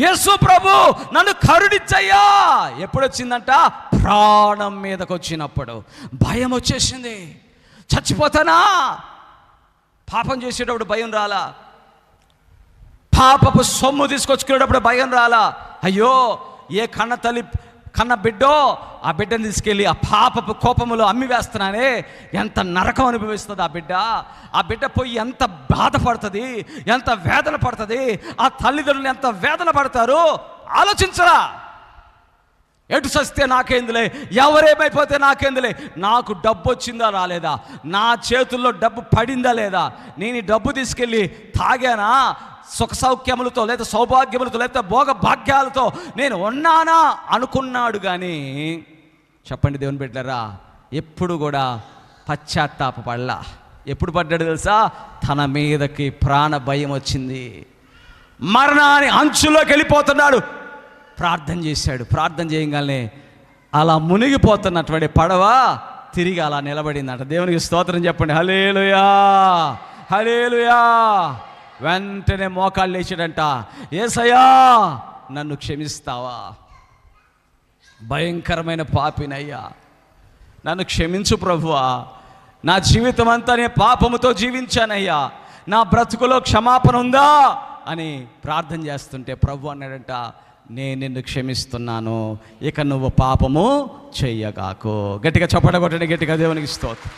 యేసు ప్రభు నన్ను కరుణించయ్యా ఎప్పుడు వచ్చిందంట? ప్రాణం మీదకి వచ్చినప్పుడు. భయం వచ్చేసింది. చచ్చిపోతానా? పాపం చేసేటప్పుడు భయం రాలా? పాపపు సొమ్ము తీసుకొచ్చుకునేటప్పుడు భయం రాలా? అయ్యో, ఏ కన్న తల్లి కన్న బిడ్డో ఆ బిడ్డను తీసుకెళ్ళి ఆ పాపపు కోపములో అమ్మి వేస్తున్నానే, ఎంత నరకం అనుభవిస్తుంది ఆ బిడ్డ పోయి ఎంత బాధపడుతుంది, ఎంత వేదన పడుతుంది, ఆ తల్లిదండ్రులు ఎంత వేదన పడతారు ఆలోచించరా? ఎటు సస్తే నాకేందులే, ఎవరేమైపోతే నాకేందులే, నాకు డబ్బు వచ్చిందా రాలేదా, నా చేతుల్లో డబ్బు పడిందా లేదా, నేను ఈ డబ్బు తీసుకెళ్ళి తాగానా, సుఖ సౌఖ్యములతో లేదా సౌభాగ్యములతో లేదా భోగ భాగ్యాలతో నేను ఉన్నానా అనుకున్నాడు. కానీ చెప్పండి దేవుని బిడ్డలారా, ఎప్పుడు కూడా పశ్చాత్తాపపడలా. ఎప్పుడు పడ్డాడు తెలుసా? తన మీదకి ప్రాణ భయం వచ్చింది, మరణాన్ని అంచులోకి వెళ్ళిపోతున్నాడు. ప్రార్థన చేశాడు. ప్రార్థన చేయగానే అలా మునిగిపోతున్నటువంటి పడవ తిరిగి అలా నిలబడిందంట. దేవునికి స్తోత్రం చెప్పండి. హల్లెలూయా, హల్లెలూయా. వెంటనే మోకాళ్ళు లేచాడంట. యేసయ్యా, నన్ను క్షమిస్తావా? భయంకరమైన పాపినయ్యా, నన్ను క్షమించు ప్రభువా. నా జీవితం అంతా నేను పాపముతో జీవించానయ్యా, నా బ్రతుకులో క్షమాపణ ఉందా అని ప్రార్థన చేస్తుంటే ప్రభు అన్నాడంట, నేను నిన్ను క్షమిస్తున్నాను, ఇక నువ్వు పాపము చెయ్యగాకు. గట్టిగా చప్పట కొట్టండి, గట్టిగా దేవునికి స్తోత్రం.